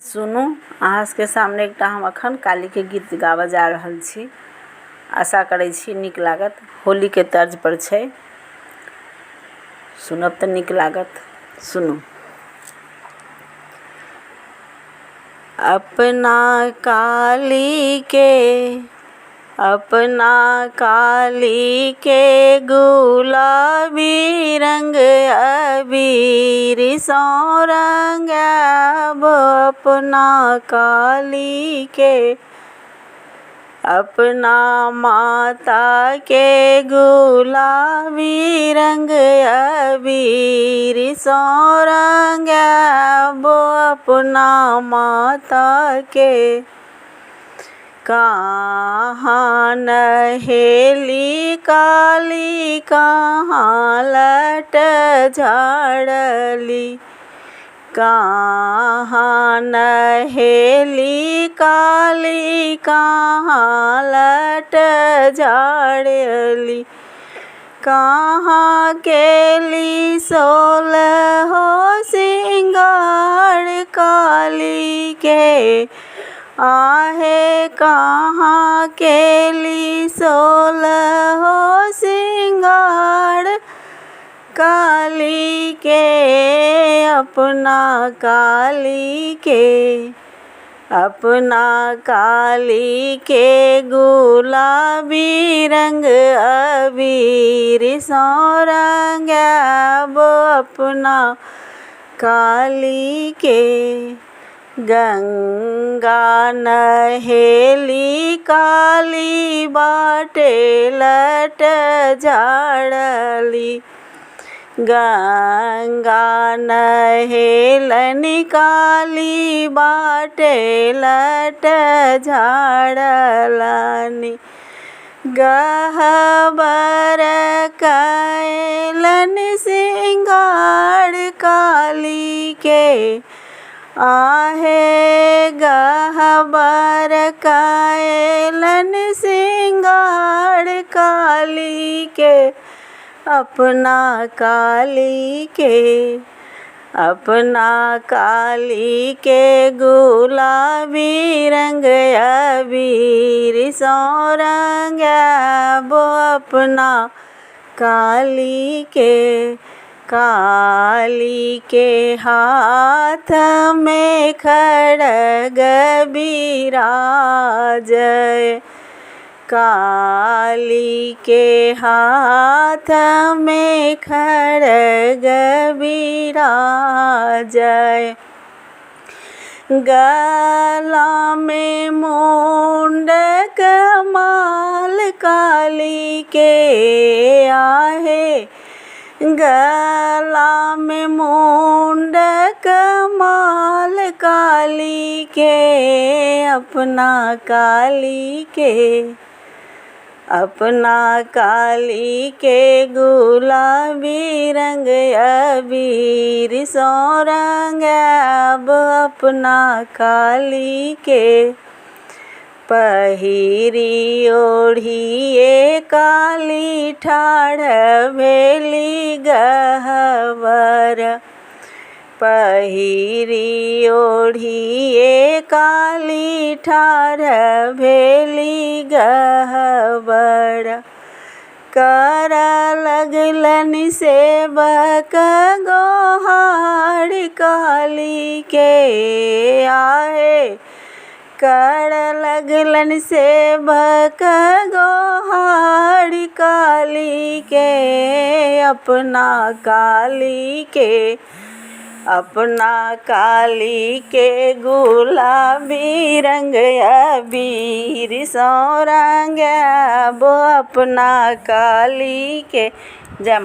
सुनू, अहाँ के सामने एकटा हम अखन काली के गीत गाबऽ जा रहल छी। आशा करै छी नीक लागत। होली के तर्ज पर छै, सुनब तऽ नीक लागत। सुनू। अपना काली के गुलाबी रंग अबीर सँ रंगाब। अपना काली के अपना माता के गुलाबी रंग अबीर सँ रंगाब। अपना माता के कहाँ नहेली काली, कहाँ लट झाड़ली। कहाँ नहेली काली, कहाँ लट झाड़ली। कहाँ केली सोलहो सिंगार काली के। आहे कहाँ केली सोलहो सिंगार काली के। अपना काली के गुलाबी रंग अबीर सँ रंगाब। अपना काली के गंगा नहेली काली, बाटे लट झाड़ली। गंगा नहेलनि काली, बाटे लट झाड़लनि। गहबर कैलनि सिंगार काली के। आहे गहबर कैलनि सिंगार काली के। अपना काली के गुलाबी रंग अबीर सँ रंगाब। अपना काली के हाथ में खड्ग बिराजय। काली के हाथ में खड्ग बिराजय। गला में मुंडक माल काली के। आहे गला में मुंडक माल काली के। अपना काली के गुलाबी रंग अबीर सँ रंगाब। अपना काली के पहिरी ओढ़िए काली, ठाढ़ भेली गहबर। पहिरी ओढ़िए काली, ठाढ़ भेली गहबर। कर लगलनि सेवक गोहार काली के। आहे कर लगलनि सेवक गोहार काली के। अपना काली के गुलाबी रंग अबीर सँ रंगाब। अपना काली के। जय माता।